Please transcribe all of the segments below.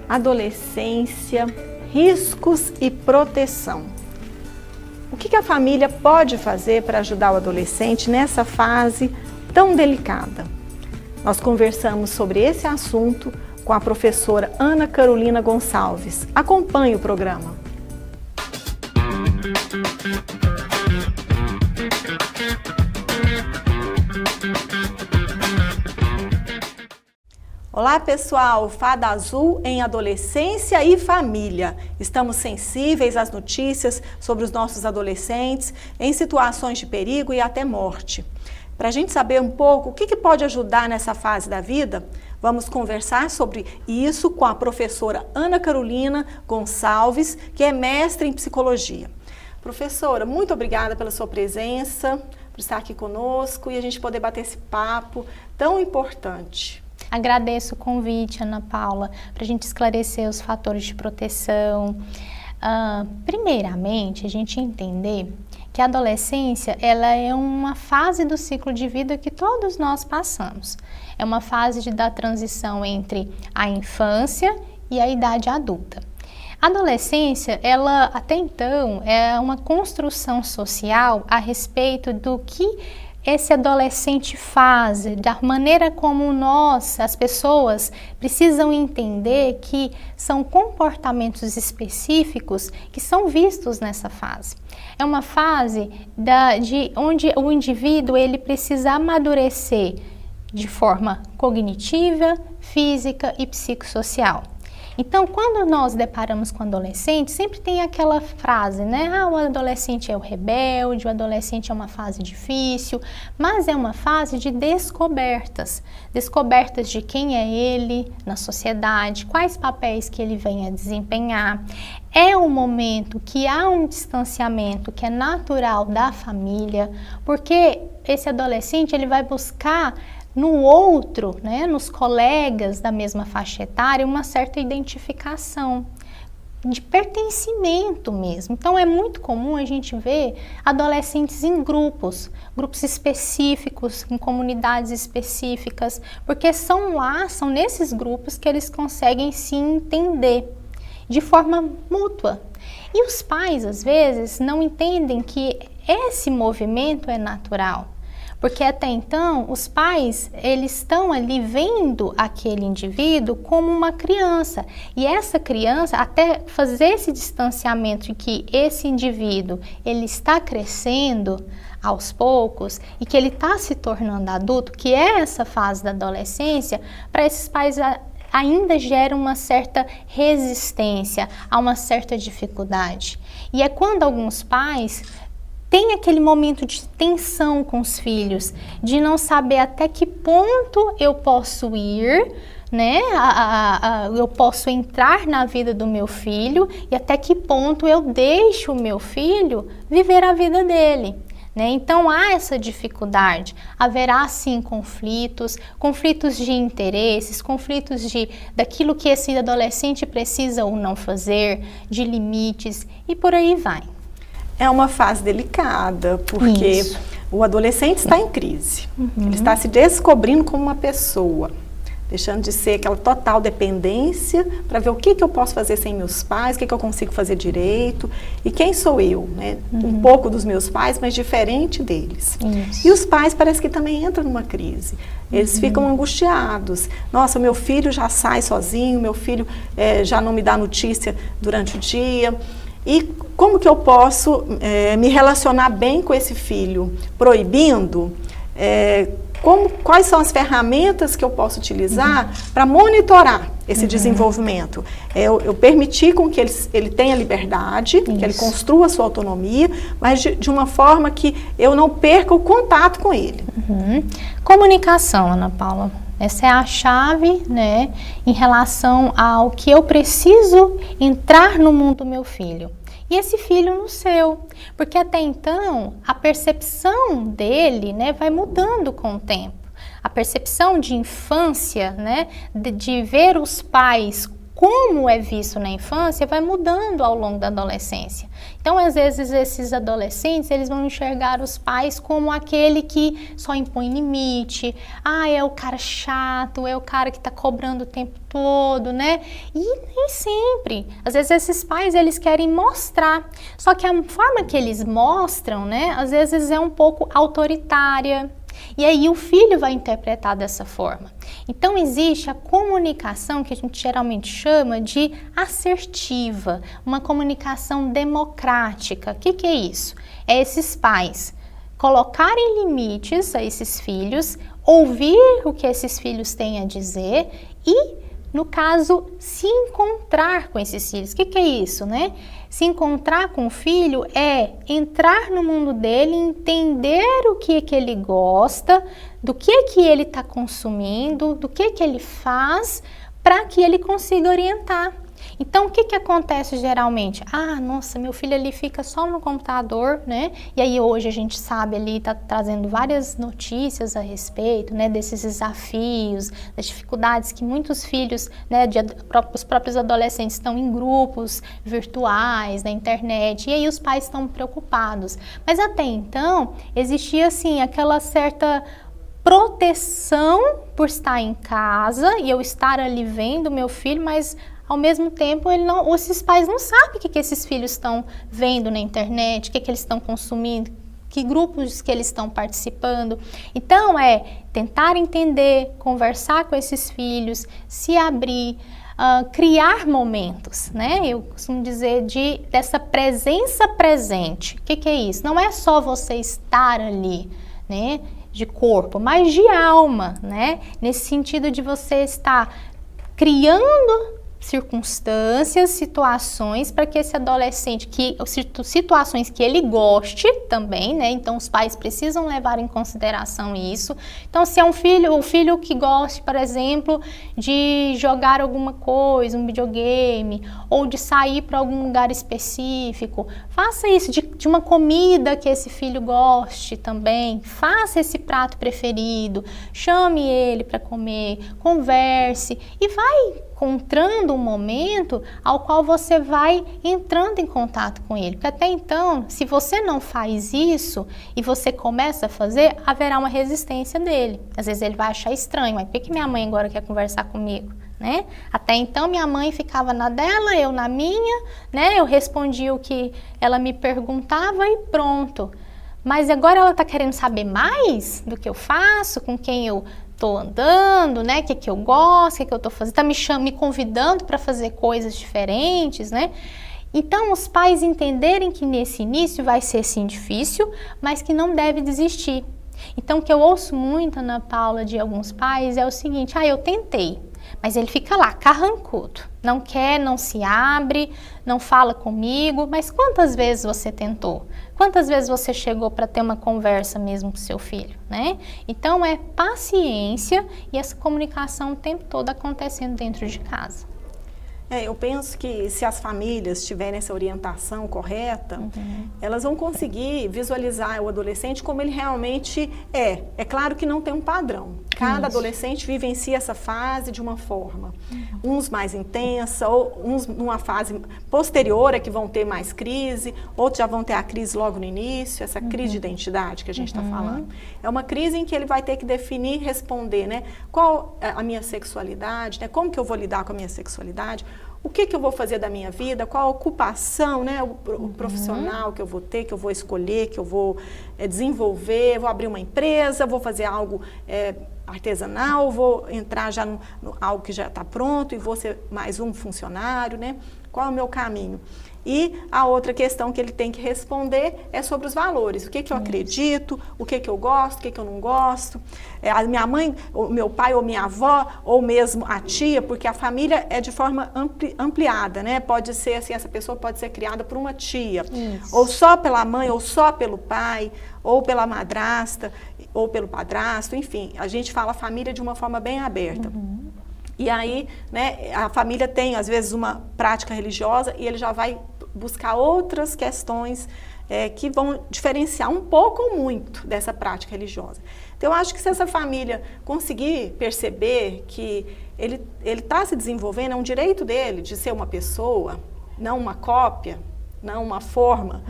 adolescência, riscos e proteção. O que a família pode fazer para ajudar o adolescente nessa fase tão delicada? Nós conversamos sobre esse assunto com a professora Ana Carolina Gonçalves. Acompanhe o programa. Olá pessoal, Fada Azul em Adolescência e Família. Estamos sensíveis às notícias sobre os nossos adolescentes em situações de perigo e até morte. Para a gente saber um pouco o que pode ajudar nessa fase da vida, vamos conversar sobre isso com a professora Ana Carolina Gonçalves, que é mestre em psicologia. Professora, muito obrigada pela sua presença, por estar aqui conosco e a gente poder bater esse papo tão importante. Agradeço o convite, Ana Paula, para a gente esclarecer os fatores de proteção. Primeiramente, a gente entender que a adolescência ela é uma fase do ciclo de vida que todos nós passamos. É uma fase da transição entre a infância e a idade adulta. A adolescência, ela até então, é uma construção social a respeito do que esse adolescente faz, da maneira como nós, as pessoas, precisam entender que são comportamentos específicos que são vistos nessa fase. É uma fase onde o indivíduo ele precisa amadurecer de forma cognitiva, física e psicossocial. Então, quando nós deparamos com adolescente, sempre tem aquela frase, né? O adolescente é o rebelde, o adolescente é uma fase difícil, mas é uma fase de descobertas. Descobertas de quem é ele na sociedade, quais papéis que ele vem a desempenhar. É um momento que há um distanciamento que é natural da família, porque esse adolescente ele vai buscar no outro, né, nos colegas da mesma faixa etária, uma certa identificação, de pertencimento mesmo. Então é muito comum a gente ver adolescentes em grupos específicos, em comunidades específicas, porque são nesses grupos que eles conseguem se entender de forma mútua. E os pais, às vezes, não entendem que esse movimento é natural. Porque até então, os pais, eles estão ali vendo aquele indivíduo como uma criança. E essa criança, até fazer esse distanciamento de que esse indivíduo, ele está crescendo aos poucos e que ele está se tornando adulto, que é essa fase da adolescência, para esses pais ainda gera uma certa resistência, a uma certa dificuldade. E é quando alguns pais tem aquele momento de tensão com os filhos, de não saber até que ponto eu posso ir, né? Eu posso entrar na vida do meu filho e até que ponto eu deixo o meu filho viver a vida dele. Né? Então há essa dificuldade, haverá sim conflitos de interesses, conflitos daquilo que esse adolescente precisa ou não fazer, de limites e por aí vai. É uma fase delicada, porque o adolescente está em crise. Ele está se descobrindo como uma pessoa, deixando de ser aquela total dependência para ver o que eu posso fazer sem meus pais, o que eu consigo fazer direito e quem sou eu, né? Um pouco dos meus pais, mas diferente deles. E os pais parece que também entram numa crise. Eles ficam angustiados. Nossa, meu filho já sai sozinho, meu filho já não me dá notícia durante o dia. E como que eu posso me relacionar bem com esse filho? Proibindo? Quais são as ferramentas que eu posso utilizar para monitorar esse desenvolvimento? Eu permitir com que ele tenha liberdade, que ele construa a sua autonomia, mas de uma forma que eu não perca o contato com ele. Comunicação, Ana Paula. Essa é a chave, né, em relação ao que eu preciso entrar no mundo do meu filho. E esse filho no seu, porque até então a percepção dele, né, vai mudando com o tempo. A percepção de infância, né, de ver os pais como é visto na infância vai mudando ao longo da adolescência. Então, às vezes, esses adolescentes, eles vão enxergar os pais como aquele que só impõe limite, é o cara chato, é o cara que está cobrando o tempo todo, né? E nem sempre. Às vezes, esses pais, eles querem mostrar, só que a forma que eles mostram, né, às vezes é um pouco autoritária. E aí o filho vai interpretar dessa forma. Então existe a comunicação que a gente geralmente chama de assertiva, uma comunicação democrática. O que é isso? É esses pais colocarem limites a esses filhos, ouvir o que esses filhos têm a dizer e, no caso, se encontrar com esses filhos. O que é isso, né? Se encontrar com o filho é entrar no mundo dele, entender o que ele gosta, do que ele está consumindo, do que ele faz, para que ele consiga orientar. Então, o que acontece geralmente? Nossa, meu filho ali fica só no computador, né? E aí hoje a gente sabe, ali está trazendo várias notícias a respeito, né, desses desafios, das dificuldades que muitos filhos, né, os próprios adolescentes estão em grupos virtuais, na internet, e aí os pais estão preocupados. Mas até então, existia assim, aquela certa proteção por estar em casa e eu estar ali vendo meu filho, mas ao mesmo tempo, esses pais não sabem o que esses filhos estão vendo na internet, o que eles estão consumindo, que grupos que eles estão participando. Então, tentar entender, conversar com esses filhos, se abrir, criar momentos, né? Eu costumo dizer dessa presença presente. O que é isso? Não é só você estar ali, né, de corpo, mas de alma, né? Nesse sentido de você estar criando circunstâncias, situações para que esse adolescente, situações que ele goste também, né? Então os pais precisam levar em consideração isso. Então se é um filho que goste, por exemplo, de jogar alguma coisa, um videogame, ou de sair para algum lugar específico, faça isso, de uma comida que esse filho goste também, faça esse prato preferido, chame ele para comer, converse e vai encontrando um momento ao qual você vai entrando em contato com ele. Porque até então, se você não faz isso e você começa a fazer, haverá uma resistência dele. Às vezes ele vai achar estranho, mas por que minha mãe agora quer conversar comigo? Né? Até então minha mãe ficava na dela, eu na minha, né? Eu respondia o que ela me perguntava e pronto. Mas agora ela está querendo saber mais do que eu faço, com quem eu estou andando, né? O que eu gosto, o que eu estou fazendo, está me convidando para fazer coisas diferentes, né? Então, os pais entenderem que nesse início vai ser sim difícil, mas que não deve desistir. Então, o que eu ouço muito, Ana Paula, de alguns pais é o seguinte: eu tentei, mas ele fica lá, carrancudo, não quer, não se abre, não fala comigo. Mas quantas vezes você tentou? Quantas vezes você chegou para ter uma conversa mesmo com seu filho, né? Então é paciência e essa comunicação o tempo todo acontecendo dentro de casa. Eu penso que se as famílias tiverem essa orientação correta, elas vão conseguir visualizar o adolescente como ele realmente é. É claro que não tem um padrão. Cada adolescente vivencia essa fase de uma forma. Uns mais intensa, ou uns numa fase posterior é que vão ter mais crise, outros já vão ter a crise logo no início, essa crise de identidade que a gente está falando. É uma crise em que ele vai ter que definir, responder, né? Qual a minha sexualidade, né? Como que eu vou lidar com a minha sexualidade? O que eu vou fazer da minha vida? Qual a ocupação, né? O profissional que eu vou ter, que eu vou escolher, que eu vou desenvolver, vou abrir uma empresa, vou fazer algo artesanal, vou entrar já no algo que já está pronto e vou ser mais um funcionário, né? Qual é o meu caminho? E a outra questão que ele tem que responder é sobre os valores. O que eu acredito, o que eu gosto, o que eu não gosto. A minha mãe, o meu pai ou minha avó, ou mesmo a tia, porque a família é de forma ampliada, né? Pode ser assim, essa pessoa pode ser criada por uma tia, ou só pela mãe, ou só pelo pai, ou pela madrasta, ou pelo padrasto, enfim. A gente fala família de uma forma bem aberta. E aí, né, a família tem, às vezes, uma prática religiosa e ele já vai buscar outras questões que vão diferenciar um pouco ou muito dessa prática religiosa. Então, eu acho que se essa família conseguir perceber que ele está se desenvolvendo, é um direito dele de ser uma pessoa, não uma cópia, não uma forma,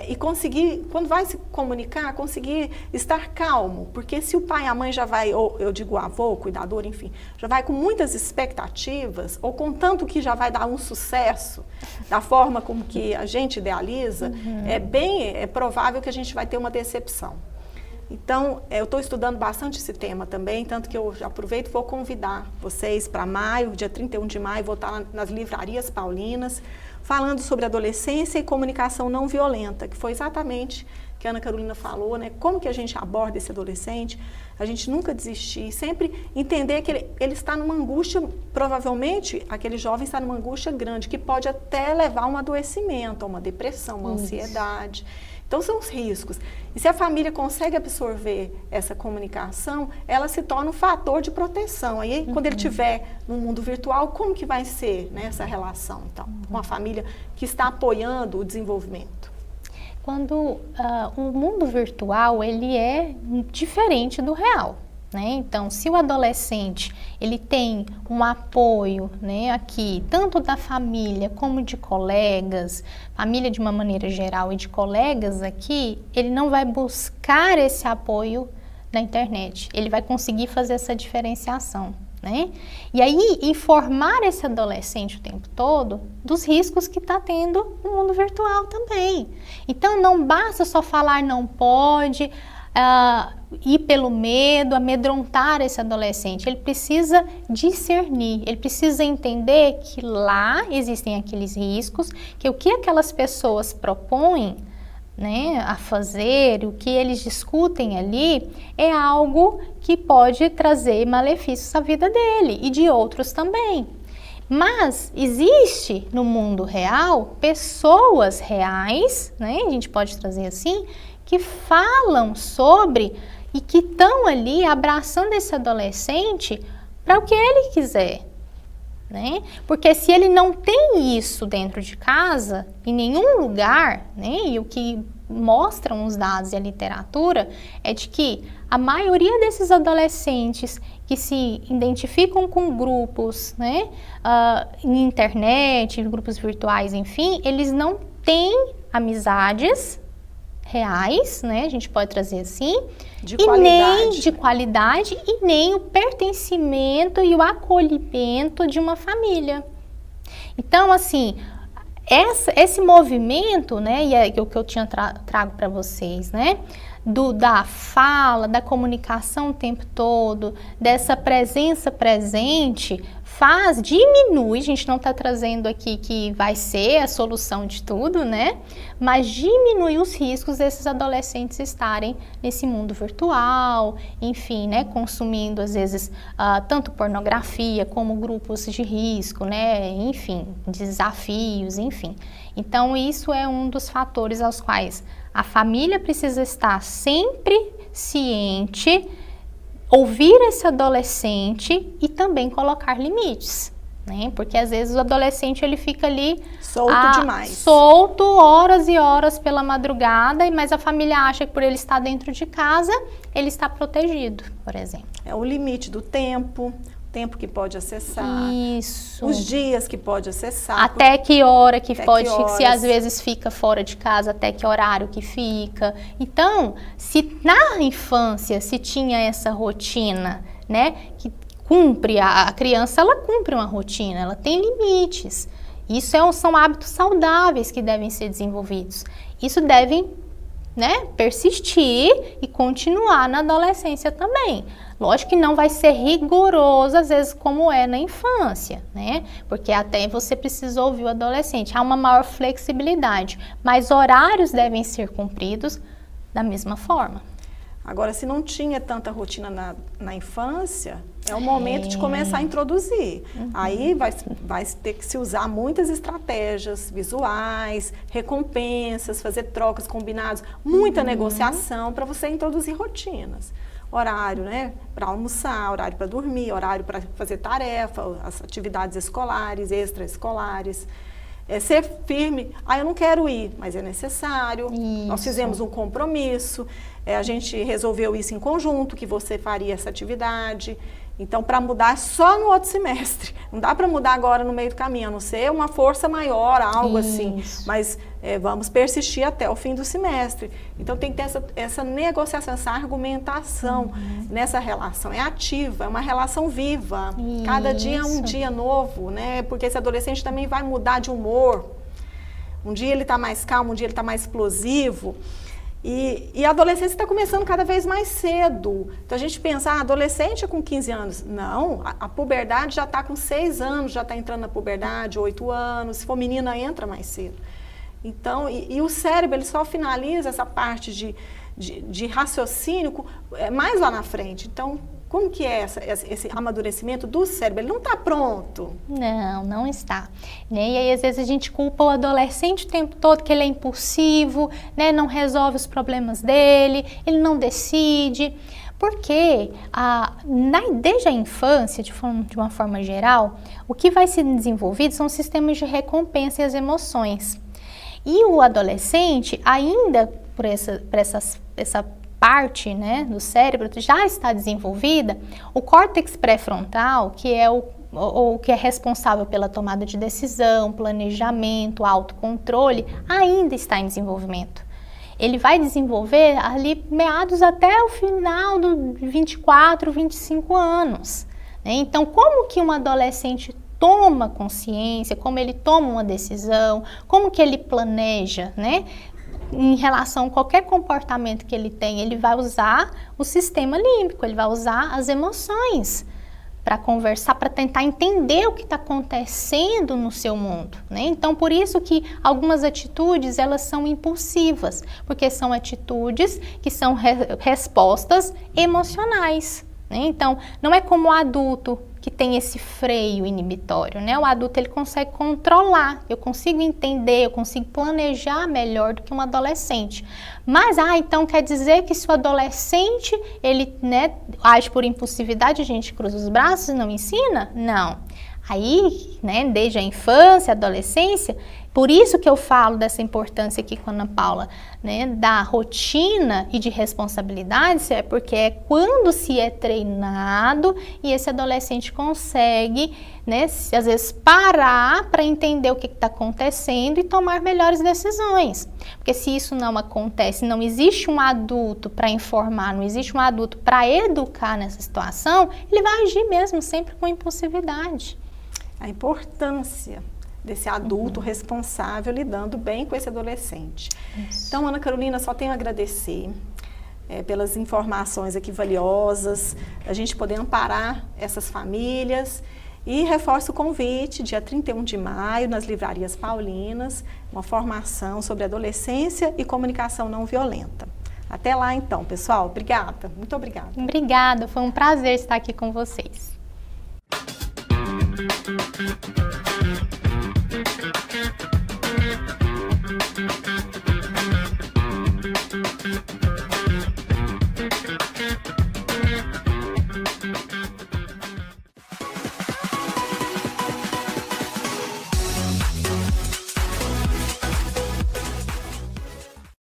e conseguir, quando vai se comunicar, conseguir estar calmo, porque se o pai e a mãe já vai, ou eu digo o avô, o cuidador, enfim, já vai com muitas expectativas, ou com tanto que já vai dar um sucesso, da forma como que a gente idealiza, é provável que a gente vai ter uma decepção. Então, eu estou estudando bastante esse tema também, tanto que eu já aproveito e vou convidar vocês para maio, dia 31 de maio, vou estar nas livrarias paulinas, falando sobre adolescência e comunicação não violenta, que foi exatamente o que a Ana Carolina falou, né? Como que a gente aborda esse adolescente, a gente nunca desistir, sempre entender que ele está numa angústia, provavelmente aquele jovem está numa angústia grande, que pode até levar a um adoecimento, a uma depressão, uma ansiedade. Então, são os riscos. E se a família consegue absorver essa comunicação, ela se torna um fator de proteção. Aí, quando ele estiver no mundo virtual, como que vai ser, né, essa relação, então, com a família que está apoiando o desenvolvimento? Quando o mundo virtual, ele é diferente do real. Né? Então, se o adolescente ele tem um apoio, né, aqui, tanto da família como de colegas, família de uma maneira geral e de colegas aqui, ele não vai buscar esse apoio na internet, ele vai conseguir fazer essa diferenciação. Né? E aí, informar esse adolescente o tempo todo dos riscos que está tendo no mundo virtual também. Então, não basta só falar não pode, ir pelo medo, amedrontar esse adolescente. Ele precisa discernir, ele precisa entender que lá existem aqueles riscos, que o que aquelas pessoas propõem, né, a fazer, o que eles discutem ali, é algo que pode trazer malefícios à vida dele e de outros também. Mas existe no mundo real pessoas reais, né, a gente pode trazer assim, que falam sobre e que estão ali abraçando esse adolescente para o que ele quiser, né? Porque se ele não tem isso dentro de casa, em nenhum lugar, né? E o que mostram os dados e a literatura é de que a maioria desses adolescentes que se identificam com grupos, né? Em internet, grupos virtuais, enfim, eles não têm amizades reais, né? A gente pode trazer assim, nem de qualidade e nem o pertencimento e o acolhimento de uma família. Então, assim, esse movimento, né? E é o que eu trago para vocês, né? Da fala, da comunicação o tempo todo, dessa presença presente, diminui, a gente não está trazendo aqui que vai ser a solução de tudo, né? Mas diminui os riscos desses adolescentes estarem nesse mundo virtual, enfim, né? Consumindo às vezes tanto pornografia como grupos de risco, né? Enfim, desafios, enfim. Então isso é um dos fatores aos quais a família precisa estar sempre ciente, ouvir esse adolescente e também colocar limites, né? Porque às vezes o adolescente ele fica ali solto horas e horas pela madrugada, mas a família acha que por ele estar dentro de casa, ele está protegido, por exemplo. É o limite do tempo que pode acessar, isso, os dias que pode acessar, até que hora que pode, se às vezes fica fora de casa, até que horário que fica. Então, se na infância se tinha essa rotina, né, que cumpre, a criança ela cumpre uma rotina, ela tem limites. Isso são hábitos saudáveis que devem ser desenvolvidos. Isso deve, né, persistir e continuar na adolescência também. Lógico que não vai ser rigoroso, às vezes, como é na infância, né? Porque até você precisa ouvir o adolescente. Há uma maior flexibilidade, mas horários devem ser cumpridos da mesma forma. Agora, se não tinha tanta rotina na infância, é o momento de começar a introduzir. Aí vai ter que se usar muitas estratégias visuais, recompensas, fazer trocas, combinados, muita negociação para você introduzir rotinas. Horário, né, para almoçar, horário para dormir, horário para fazer tarefa, as atividades escolares, extraescolares. ser firme. Eu não quero ir, mas é necessário. Isso. Nós fizemos um compromisso, a gente resolveu isso em conjunto, que você faria essa atividade. Então, para mudar só no outro semestre. Não dá para mudar agora no meio do caminho, a não ser uma força maior, algo assim. Mas vamos persistir até o fim do semestre. Então, tem que ter essa negociação, essa argumentação nessa relação. É ativa, é uma relação viva. Isso. Cada dia é um dia novo, né? Porque esse adolescente também vai mudar de humor. Um dia ele está mais calmo, um dia ele está mais explosivo. E a adolescência está começando cada vez mais cedo. Então a gente pensa, adolescente é com 15 anos. Não, a puberdade já está com 6 anos, já está entrando na puberdade, 8 anos. Se for menina, entra mais cedo. Então, e o cérebro, ele só finaliza essa parte de raciocínio mais lá na frente. Então, como que é esse amadurecimento do cérebro? Ele não está pronto. Não está. Né? E aí, às vezes, a gente culpa o adolescente o tempo todo que ele é impulsivo, né? Não resolve os problemas dele, ele não decide. Porque desde a infância, de uma forma geral, o que vai sendo desenvolvido são sistemas de recompensa e as emoções. E o adolescente, ainda por essa parte, né, do cérebro já está desenvolvida, o córtex pré-frontal, que é que é responsável pela tomada de decisão, planejamento, autocontrole, ainda está em desenvolvimento. Ele vai desenvolver ali meados até o final dos 24, 25 anos. Né? Então, como que um adolescente toma consciência, como ele toma uma decisão, como que ele planeja, né? Em relação a qualquer comportamento que ele tem, ele vai usar o sistema límbico, ele vai usar as emoções para conversar, para tentar entender o que está acontecendo no seu mundo, né? Então, por isso que algumas atitudes, elas são impulsivas, porque são atitudes que são respostas emocionais, né? Então, não é como o adulto que tem esse freio inibitório, né? O adulto, ele consegue controlar, eu consigo entender, eu consigo planejar melhor do que um adolescente. Mas, então quer dizer que se o adolescente, ele, né, age por impulsividade, a gente cruza os braços e não ensina? Não. Aí, né, desde a infância, adolescência, por isso que eu falo dessa importância aqui com a Ana Paula, né, da rotina e de responsabilidades, é porque é quando se é treinado e esse adolescente consegue, né, às vezes parar para entender o que está acontecendo e tomar melhores decisões. Porque se isso não acontece, não existe um adulto para informar, não existe um adulto para educar nessa situação, ele vai agir mesmo sempre com impulsividade. A importância desse adulto responsável lidando bem com esse adolescente. Isso. Então, Ana Carolina, só tenho a agradecer pelas informações aqui valiosas, a gente poder amparar essas famílias e reforço o convite, dia 31 de maio, nas livrarias paulinas, uma formação sobre adolescência e comunicação não violenta. Até lá, então, pessoal. Obrigada. Muito obrigada. Obrigada. Foi um prazer estar aqui com vocês.